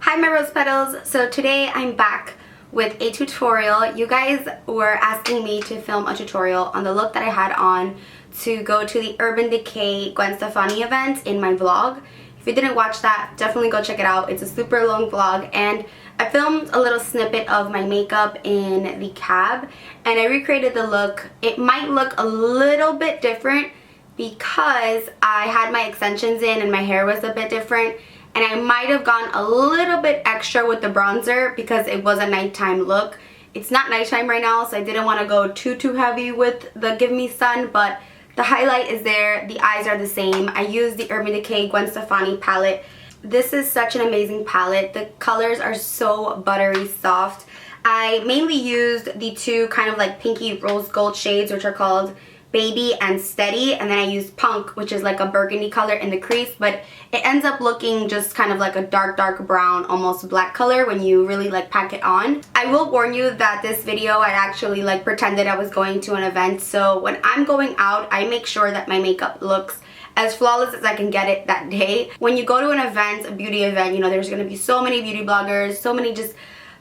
Hi my rose petals. So today I'm back with a tutorial. You guys were asking me to film a tutorial on the look that I had on to go to the Urban Decay Gwen Stefani event in my vlog. If you didn't watch that, definitely go check it out. It's a super long vlog and I filmed a little snippet of my makeup in the cab and I recreated the look. It might look a little bit different because I had my extensions in and my hair was a bit different. And I might have gone a little bit extra with the bronzer because it was a nighttime look. It's not nighttime right now, so I didn't want to go too heavy with the Give Me Sun, but the highlight is there. The eyes are the same. I used the Urban Decay Gwen Stefani palette. This is such an amazing palette. The colors are so buttery soft. I mainly used the two kind of like pinky rose gold shades, which are called Baby and Steady, and then I used Punk, which is like a burgundy color in the crease, but it ends up looking just kind of like a dark brown, almost black color when you really like pack it on. I will warn you that this video I actually like pretended I was going to an event, so when I'm going out I make sure that my makeup looks as flawless as I can get it that day. When you go to an event, a beauty event, you know, there's going to be so many beauty bloggers, so many just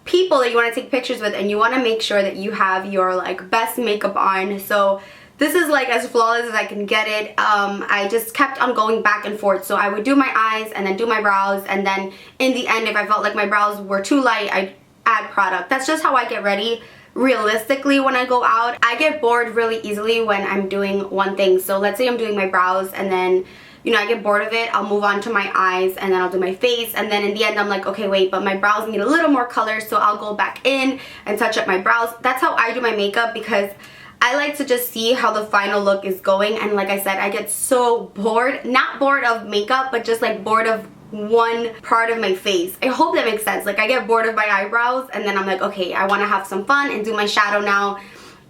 people that you want to take pictures with, and you want to make sure that you have your like best makeup on. So this is like as flawless as I can get it. I just kept on going back and forth. So I would do my eyes and then do my brows, and then in the end if I felt like my brows were too light, I'd add product. That's just how I get ready realistically when I go out. I get bored really easily when I'm doing one thing. So let's say I'm doing my brows and then, you know, I get bored of it, I'll move on to my eyes and then I'll do my face, and then in the end I'm like, okay wait, but my brows need a little more color, so I'll go back in and touch up my brows. That's how I do my makeup because I like to just see how the final look is going, and like I said, I get so bored. Not bored of makeup, but just like bored of one part of my face. I hope that makes sense. Like I get bored of my eyebrows and then I'm like, okay, I want to have some fun and do my shadow now.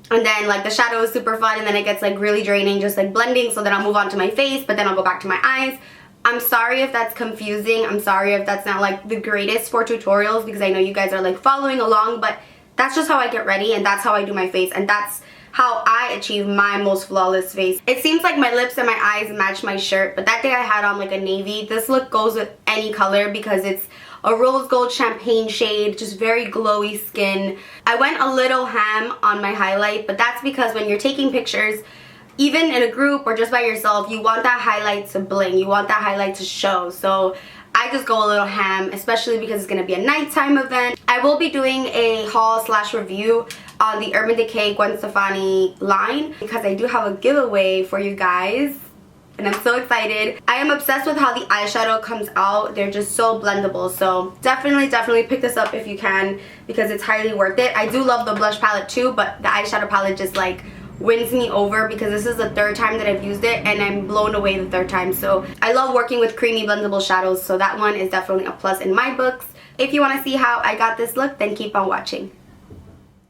And then like the shadow is super fun and then it gets like really draining just like blending, so then I'll move on to my face, but then I'll go back to my eyes. I'm sorry if that's confusing. I'm sorry if that's not like the greatest for tutorials because I know you guys are like following along, but that's just how I get ready and that's how I do my face, and that's how I achieve my most flawless face. It seems like my lips and my eyes match my shirt, but that day I had on like a navy. This look goes with any color because it's a rose gold champagne shade, just very glowy skin. I went a little ham on my highlight, but that's because when you're taking pictures, even in a group or just by yourself, you want that highlight to bling, you want that highlight to show. So I just go a little ham, especially because it's going to be a nighttime event. I will be doing a haul slash review on the Urban Decay Gwen Stefani line because I do have a giveaway for you guys and I'm so excited. I am obsessed with how the eyeshadow comes out. They're just so blendable, so definitely pick this up if you can because it's highly worth it. I do love the blush palette too, but the eyeshadow palette just like wins me over because this is the third time that I've used it and I'm blown away the third time. So I love working with creamy blendable shadows, so that one is definitely a plus in my books. If you want to see how I got this look, then keep on watching.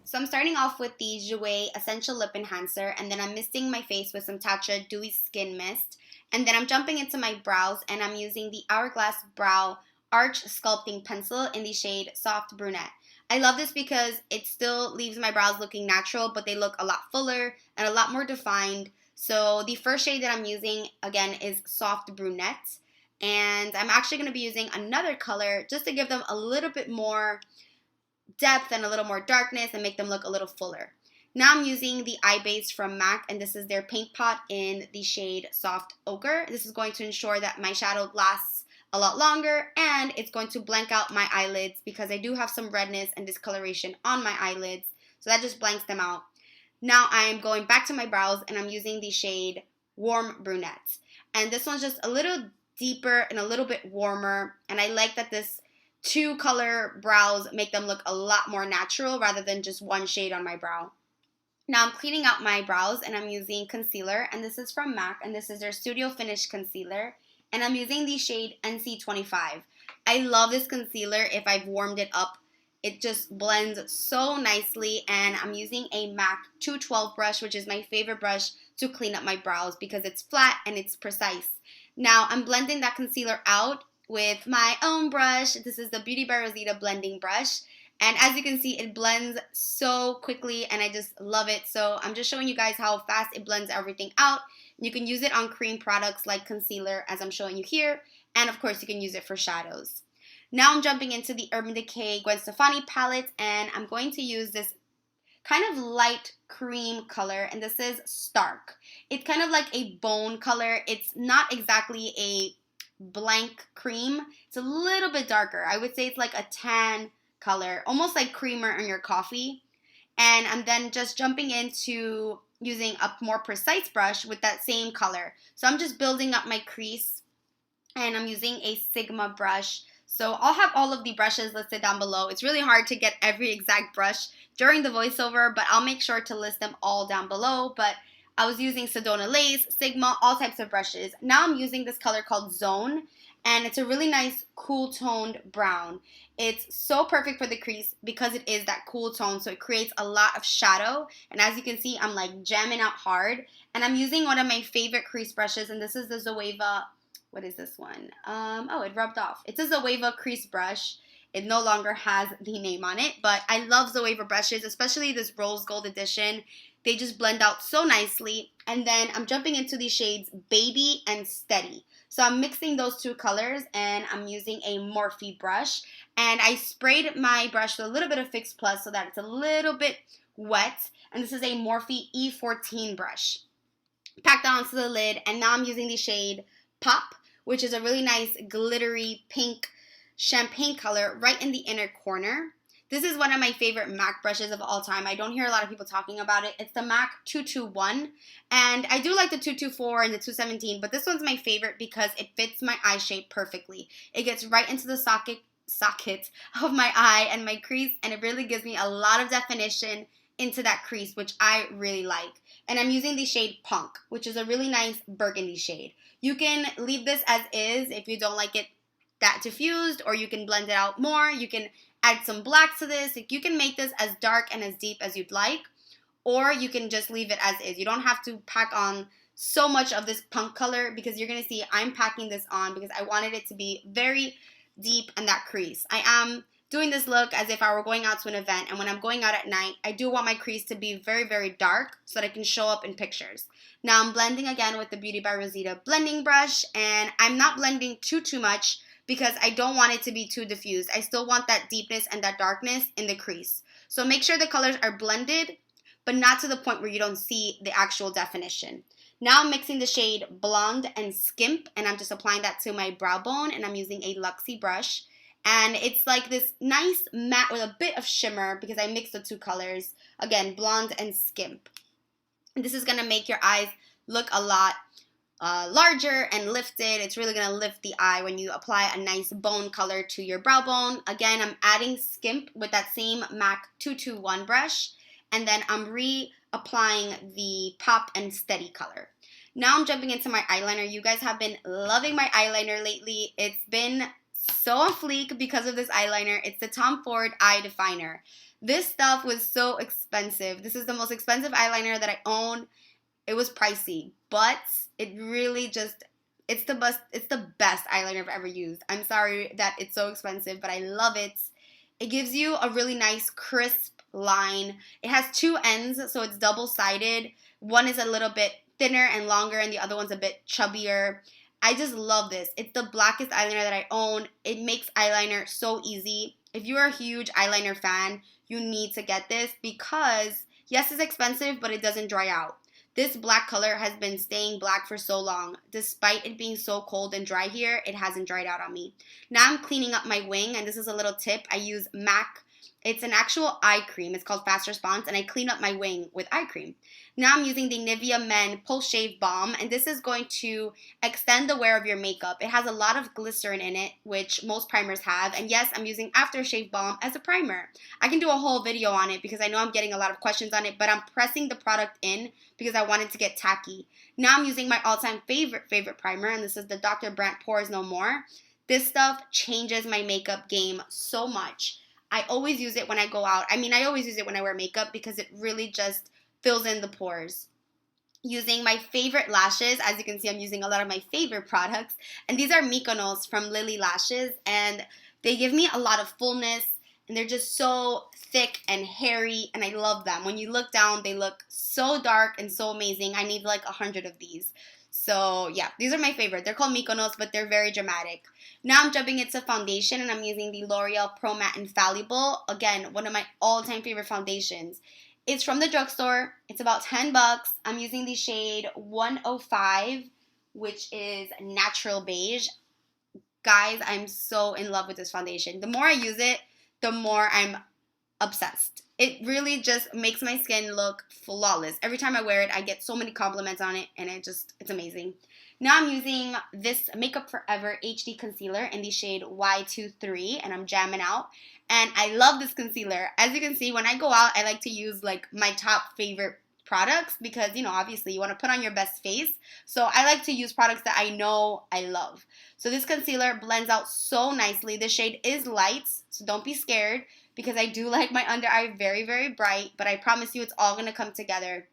So I'm starting off with the Jouer Essential Lip Enhancer, and then I'm misting my face with some Tatcha Dewy Skin Mist, and then I'm jumping into my brows and I'm using the Hourglass Brow Arch Sculpting Pencil in the shade Soft Brunette. I love this because it still leaves my brows looking natural, but they look a lot fuller and a lot more defined. So the first shade that I'm using, again, is Soft Brunette. And I'm actually going to be using another color just to give them a little bit more depth and a little more darkness and make them look a little fuller. Now I'm using the eye base from MAC, and this is their paint pot in the shade Soft Ochre. This is going to ensure that my shadow lasts a lot longer, and it's going to blank out my eyelids because I do have some redness and discoloration on my eyelids, so that just blanks them out. Now I'm going back to my brows and I'm using the shade Warm Brunette, and this one's just a little deeper and a little bit warmer, and I like that this two color brows make them look a lot more natural rather than just one shade on my brow. Now I'm cleaning out my brows and I'm using concealer, and this is from MAC, and this is their Studio Finish Concealer, and I'm using the shade NC25. I love this concealer. If I've warmed it up, it just blends so nicely, and I'm using a MAC 212 brush, which is my favorite brush to clean up my brows because it's flat and it's precise. Now I'm blending that concealer out with my own brush. This is the Beauty by Rosita blending brush, and as you can see, it blends so quickly and I just love it. So I'm just showing you guys how fast it blends everything out. You can use it on cream products like concealer as I'm showing you here, and of course you can use it for shadows. Now I'm jumping into the Urban Decay Gwen Stefani palette, and I'm going to use this kind of light cream color, and this is Stark. It's kind of like a bone color. It's not exactly a blank cream. It's a little bit darker. I would say it's like a tan color, almost like creamer in your coffee. And I'm then just jumping into using a more precise brush with that same color. So I'm just building up my crease, and I'm using a Sigma brush. So I'll have all of the brushes listed down below. It's really hard to get every exact brush during the voiceover, but I'll make sure to list them all down below. But I was using Sedona Lace, Sigma, all types of brushes. Now I'm using this color called Zone, and it's a really nice cool toned brown. It's so perfect for the crease because it is that cool tone, so it creates a lot of shadow. And as you can see, I'm like jamming out hard. And I'm using one of my favorite crease brushes, and this is the Zoeva. What is this one? Oh, it rubbed off. It's a Zoeva crease brush. It no longer has the name on it, but I love Zoeva brushes, especially this rose gold edition. They just blend out so nicely. And then I'm jumping into the shades Baby and Steady. So I'm mixing those two colors, and I'm using a Morphe brush. And I sprayed my brush with a little bit of Fix Plus so that it's a little bit wet. And this is a Morphe E14 brush. Packed that onto the lid, and now I'm using the shade Pop, which is a really nice glittery pink champagne color right in the inner corner. This is one of my favorite MAC brushes of all time. I don't hear a lot of people talking about it. It's the MAC 221, and I do like the 224 and the 217, but this one's my favorite because it fits my eye shape perfectly. It gets right into the socket of my eye and my crease, and it really gives me a lot of definition into that crease, which I really like. And I'm using the shade Punk, which is a really nice burgundy shade. You can leave this as is if you don't like it that diffused, or you can blend it out more. You can add some black to this. You can make this as dark and as deep as you'd like, or you can just leave it as is. You don't have to pack on so much of this Punk color, because you're going to see I'm packing this on because I wanted it to be very deep in that crease. I am doing this look as if I were going out to an event, and when I'm going out at night, I do want my crease to be very, very dark so that it can show up in pictures. Now I'm blending again with the Beauty by Rosita blending brush, and I'm not blending too much because I don't want it to be too diffused. I still want that deepness and that darkness in the crease. So make sure the colors are blended, but not to the point where you don't see the actual definition. Now I'm mixing the shade Blonde and Skimp, and I'm just applying that to my brow bone, and I'm using a Luxie brush. And it's like this nice matte with a bit of shimmer because I mixed the two colors. Again, Blonde and Skimp. And this is going to make your eyes look a lot larger and lifted. It's really going to lift the eye when you apply a nice bone color to your brow bone. Again, I'm adding Skimp with that same MAC 221 brush. And then I'm reapplying the Pop and Steady color. Now I'm jumping into my eyeliner. You guys have been loving my eyeliner lately. It's been so on fleek because of this eyeliner. It's the Tom Ford Eye Definer. This stuff was so expensive. This is the most expensive eyeliner that I own. It was pricey, but it really just, it's the best eyeliner I've ever used. I'm sorry that it's so expensive, but I love it. It gives you a really nice crisp line. It has two ends, so it's double-sided. One is a little bit thinner and longer, and the other one's a bit chubbier. I just love this. It's the blackest eyeliner that I own. It makes eyeliner so easy. If you're a huge eyeliner fan, you need to get this because, yes, it's expensive, but it doesn't dry out. This black color has been staying black for so long. Despite it being so cold and dry here, it hasn't dried out on me. Now I'm cleaning up my wing, and this is a little tip. I use MAC. It's an actual eye cream. It's called Fast Response, and I clean up my wing with eye cream. Now I'm using the Nivea Men Pulse Shave Balm, and this is going to extend the wear of your makeup. It has a lot of glycerin in it, which most primers have, and yes, I'm using Aftershave Balm as a primer. I can do a whole video on it because I know I'm getting a lot of questions on it, but I'm pressing the product in because I want it to get tacky. Now I'm using my all-time favorite primer, and this is the Dr. Brandt Pores No More. This stuff changes my makeup game so much. I always use it when I go out. I mean, I always use it when I wear makeup because it really just fills in the pores. Using my favorite lashes. As you can see, I'm using a lot of my favorite products. And these are Mykonos from Lily Lashes. And they give me a lot of fullness. And they're just so thick and hairy. And I love them. When you look down, they look so dark and so amazing. I need like 100 of these. So yeah, these are my favorite. They're called Mykonos, but they're very dramatic. Now I'm jumping into foundation, and I'm using the L'Oreal Pro Matte Infallible. Again, one of my all-time favorite foundations. It's from the drugstore. It's about 10 bucks. I'm using the shade 105, which is natural beige. Guys, I'm so in love with this foundation. The more I use it, the more I'm obsessed. It really just makes my skin look flawless. Every time I wear it, I get so many compliments on it, and it's amazing. Now I'm using this Makeup Forever HD Concealer in the shade Y23, and I'm jamming out. And I love this concealer. As you can see, when I go out, I like to use like my top favorite products because, you know, obviously you want to put on your best face. So I like to use products that I know I love. So this concealer blends out so nicely. The shade is light, so don't be scared, because I do like my under eye very, very bright, but I promise you it's all going to come together.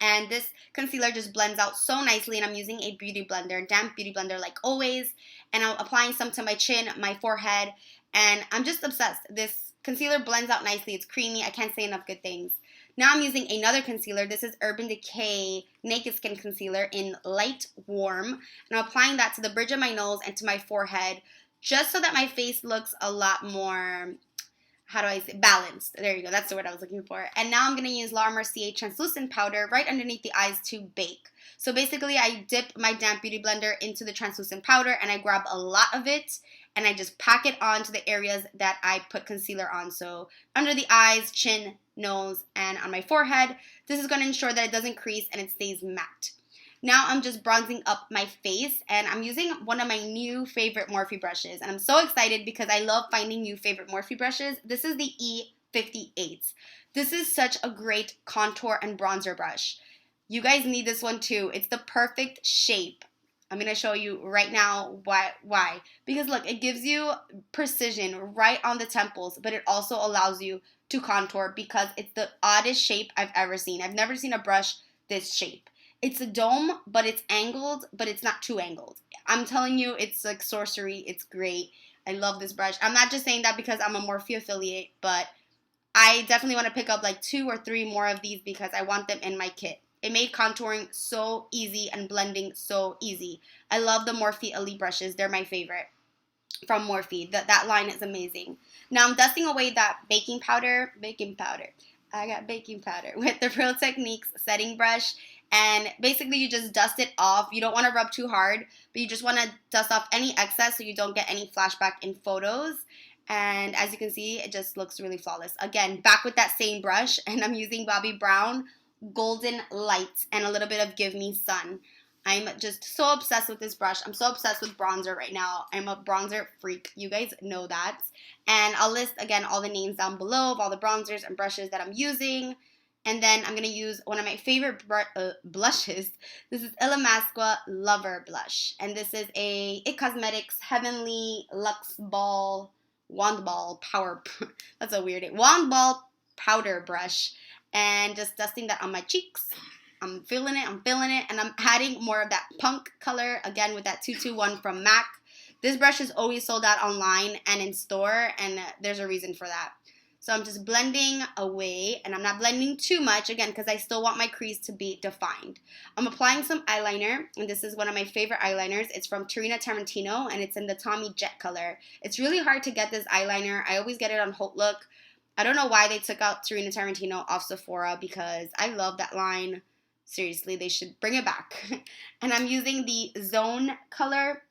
And this concealer just blends out so nicely, and I'm using a beauty blender, damp beauty blender like always, and I'm applying some to my chin, my forehead, and I'm just obsessed. This concealer blends out nicely. It's creamy. I can't say enough good things. Now I'm using another concealer. This is Urban Decay Naked Skin Concealer in Light Warm, and I'm applying that to the bridge of my nose and to my forehead, just so that my face looks a lot more, how do I say, balanced. There you go. That's the word I was looking for. And now I'm going to use Laura Mercier translucent powder right underneath the eyes to bake. So basically, I dip my damp beauty blender into the translucent powder, and I grab a lot of it, and I just pack it onto the areas that I put concealer on. So under the eyes, chin, nose, and on my forehead. This is going to ensure that it doesn't crease and it stays matte. Now I'm just bronzing up my face, and I'm using one of my new favorite Morphe brushes. And I'm so excited because I love finding new favorite Morphe brushes. This is the E58. This is such a great contour and bronzer brush. You guys need this one too. It's the perfect shape. I'm going to show you right now why. Because look, it gives you precision right on the temples, but it also allows you to contour because it's the oddest shape I've ever seen. I've never seen a brush this shape. It's a dome, but it's angled, but it's not too angled. I'm telling you, it's like sorcery. It's great. I love this brush. I'm not just saying that because I'm a Morphe affiliate, but I definitely want to pick up like 2 or 3 more of these because I want them in my kit. It made contouring so easy and blending so easy. I love the Morphe Elite brushes. They're my favorite from Morphe. That line is amazing. Now I'm dusting away that baking powder. I got baking powder with the Real Techniques setting brush. And basically you just dust it off. You don't want to rub too hard, but you just want to dust off any excess so you don't get any flashback in photos. And as you can see, it just looks really flawless. Again, back with that same brush, and I'm using Bobbi Brown Golden Light and a little bit of Give Me Sun. I'm just so obsessed with this brush. I'm so obsessed with bronzer right now. I'm a bronzer freak. You guys know that. And I'll list, again, all the names down below of all the bronzers and brushes that I'm using. And then I'm going to use one of my favorite blushes. This is Illamasqua Lover Blush. And this is a IT Cosmetics Heavenly Luxe Ball Wand Ball Power. That's a weird name. Wand Ball Powder Brush. And just dusting that on my cheeks. I'm feeling it. And I'm adding more of that punk color, again, with that 221 from MAC. This brush is always sold out online and in store, and there's a reason for that. So I'm just blending away, and I'm not blending too much, again, because I still want my crease to be defined. I'm applying some eyeliner, and this is one of my favorite eyeliners. It's from Tarina Tarantino, and it's in the Tommy Jet color. It's really hard to get this eyeliner. I always get it on Haute Look. I don't know why they took out Tarina Tarantino off Sephora, because I love that line. Seriously, they should bring it back. And I'm using the Zone color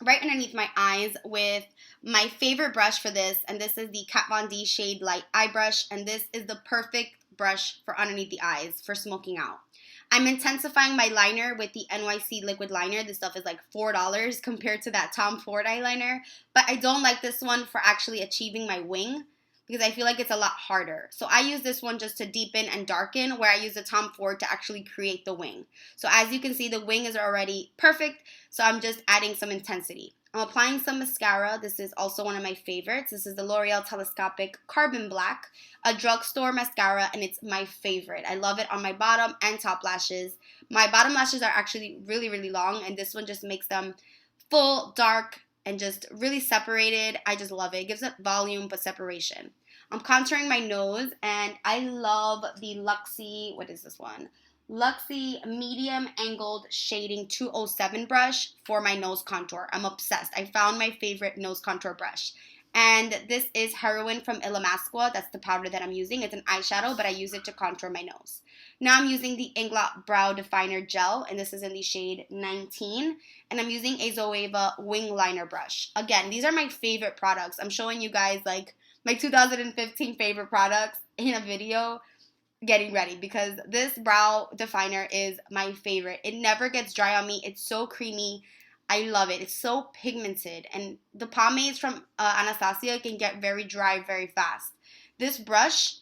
right underneath my eyes with my favorite brush for this, and this is the Kat Von D Shade Light Eye Brush, and this is the perfect brush for underneath the eyes for smoking out. I'm intensifying my liner with the NYC Liquid Liner. This stuff is like $4 compared to that Tom Ford eyeliner, but I don't like this one for actually achieving my wing, because I feel like it's a lot harder. So I use this one just to deepen and darken, where I use the Tom Ford to actually create the wing. So as you can see, the wing is already perfect, so I'm just adding some intensity. I'm applying some mascara. This is also one of my favorites. This is the L'Oreal Telescopic Carbon Black, a drugstore mascara, and it's my favorite. I love it on my bottom and top lashes. My bottom lashes are actually really, really long, and this one just makes them full, dark, and just really separated. I just love it. It gives it volume but separation. I'm contouring my nose, and I love the Luxie, what is this one? Luxie Medium Angled Shading 207 brush for my nose contour. I'm obsessed. I found my favorite nose contour brush. And this is Heroin from Ilamasqua. That's the powder that I'm using. It's an eyeshadow, but I use it to contour my nose. Now I'm using the Inglot Brow Definer Gel, and this is in the shade 19. And I'm using a Zoeva Wing Liner brush. Again, these are my favorite products. I'm showing you guys like my 2015 favorite products in a video getting ready because this brow definer is my favorite. It never gets dry on me. It's so creamy. I love it. It's so pigmented. And the pomades from Anastasia can get very dry very fast. This brush,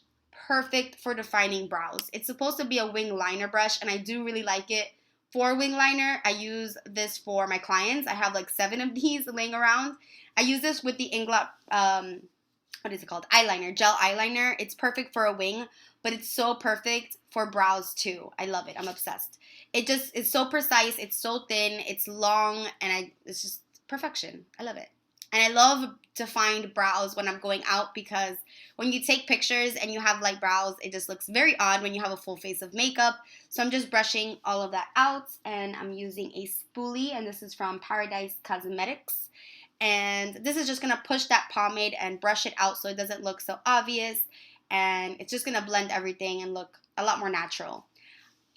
perfect for defining brows. It's supposed to be a wing liner brush, and I do really like it. For wing liner, I use this for my clients. I have like 7 of these laying around. I use this with the Inglot, what is it called? Eyeliner, gel eyeliner. It's perfect for a wing, but it's so perfect for brows too. I love it. I'm obsessed. It's so precise. It's so thin. It's long, and it's just perfection. I love it. And I love defined brows when I'm going out because when you take pictures and you have light brows, it just looks very odd when you have a full face of makeup. So I'm just brushing all of that out, and I'm using a spoolie, and this is from Paradise Cosmetics. And this is just going to push that pomade and brush it out so it doesn't look so obvious. And it's just going to blend everything and look a lot more natural.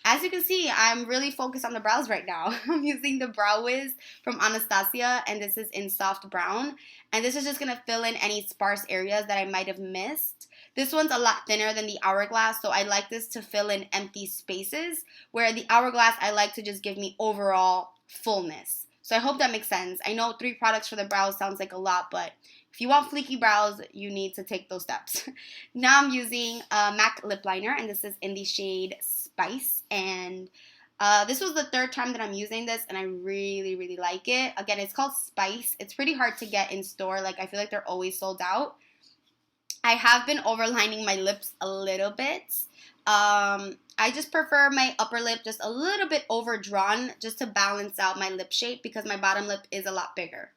As you can see, I'm really focused on the brows right now. I'm using the Brow Wiz from Anastasia, and this is in soft brown. And this is just going to fill in any sparse areas that I might have missed. This one's a lot thinner than the Hourglass, so I like this to fill in empty spaces, where the Hourglass I like to just give me overall fullness. So I hope that makes sense. I know 3 products for the brows sounds like a lot, but if you want fleeky brows, you need to take those steps. Now I'm using MAC lip liner, and this is in the shade Spice. And this was the 3rd time that I'm using this, and I really, really like it. Again, it's called Spice. It's pretty hard to get in store. Like, I feel like they're always sold out. I have been overlining my lips a little bit. I just prefer my upper lip just a little bit overdrawn just to balance out my lip shape because my bottom lip is a lot bigger.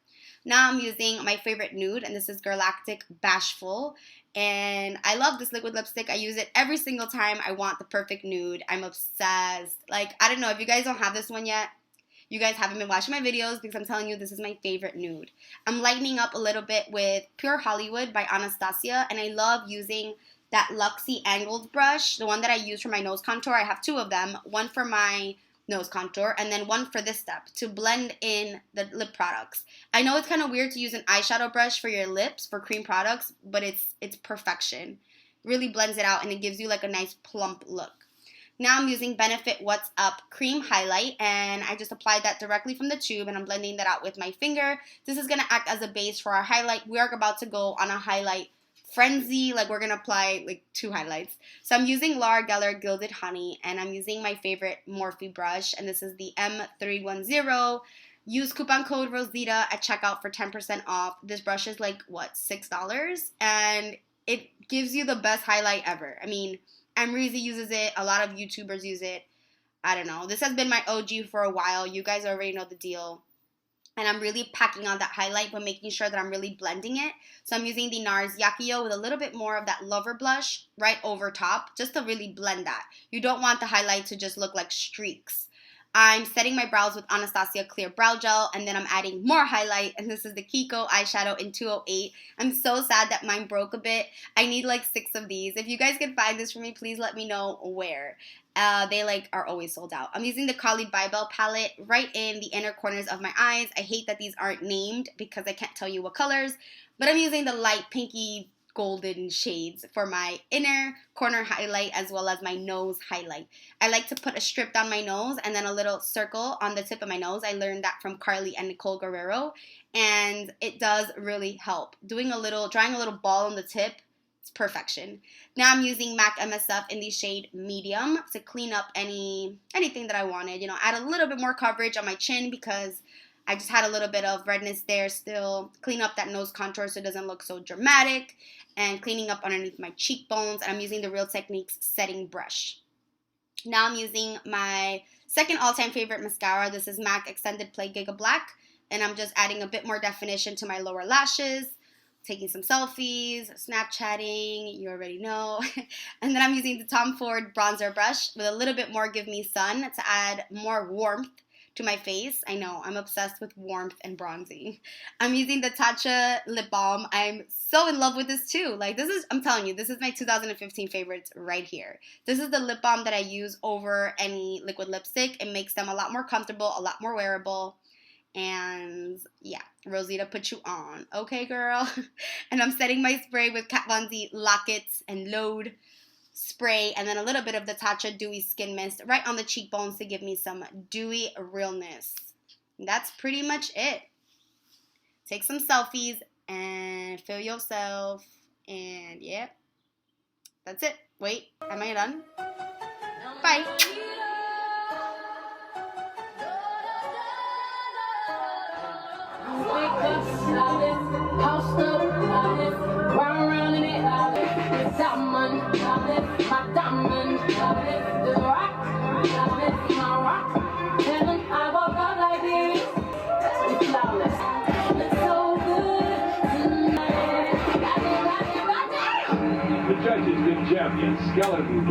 Now I'm using my favorite nude, and this is Galactic Bashful. And I love this liquid lipstick. I use it every single time I want the perfect nude. I'm obsessed. Like, I don't know, if you guys don't have this one yet, you guys haven't been watching my videos because I'm telling you this is my favorite nude. I'm lightening up a little bit with Pure Hollywood by Anastasia, and I love using that Luxie angled brush, the one that I use for my nose contour. I have 2 of them, one for my nose contour and then one for this step to blend in the lip products. I know it's kind of weird to use an eyeshadow brush for your lips for cream products, but it's perfection. Really blends it out, and it gives you like a nice plump look. Now I'm using Benefit What's Up Cream Highlight, and I just applied that directly from the tube, and I'm blending that out with my finger. This is going to act as a base for our highlight. We are about to go on a highlight frenzy. Like, we're going to apply like 2 highlights. So I'm using Laura Geller Gilded Honey, and I'm using my favorite Morphe brush, and this is the M310. Use coupon code Rosita at checkout for 10% off. This brush is like, what, $6? And it gives you the best highlight ever. I mean, Amrezy uses it. A lot of YouTubers use it. I don't know. This has been my OG for a while. You guys already know the deal. And I'm really packing on that highlight, but making sure that I'm really blending it. So I'm using the NARS Yakio with a little bit more of that Lover blush right over top, just to really blend that. You don't want the highlight to just look like streaks. I'm setting my brows with Anastasia Clear Brow Gel, and then I'm adding more highlight, and this is the Kiko eyeshadow in 208. I'm so sad that mine broke a bit. I need like 6 of these. If you guys can find this for me, please let me know where. They like are always sold out. I'm using the Kali Bybel palette right in the inner corners of my eyes. I hate that these aren't named because I can't tell you what colors, but I'm using the light pinky golden shades for my inner corner highlight as well as my nose highlight. I like to put a strip down my nose and then a little circle on the tip of my nose. I learned that from Carly and Nicole Guerrero, and it does really help. Drawing a little ball on the tip, it's perfection. Now I'm using MAC MSF in the shade Medium to clean up anything that I wanted. You know, add a little bit more coverage on my chin because I just had a little bit of redness there still. Clean up that nose contour so it doesn't look so dramatic. And cleaning up underneath my cheekbones. And I'm using the Real Techniques setting brush. Now I'm using my second all-time favorite mascara. This is MAC Extended Play Giga Black. And I'm just adding a bit more definition to my lower lashes. taking some selfies, Snapchatting, you already know. And then I'm using the Tom Ford bronzer brush with a little bit more Give Me Sun to add more warmth to my face. I know, I'm obsessed with warmth and bronzing. I'm using the Tatcha lip balm. I'm so in love with this too. Like this is, I'm telling you, this is my 2015 favorites right here. This is the lip balm that I use over any liquid lipstick. It makes them a lot more comfortable, a lot more wearable. And yeah, Rosita put you on. Okay, girl. And I'm setting my spray with Kat Von D Lock It and Load spray, and then a little bit of the Tatcha Dewy Skin Mist right on the cheekbones to give me some dewy realness. And that's pretty much it. Take some selfies and feel yourself. And yeah, that's it. Wait, am I done? Bye. The judges, big champion, skeleton.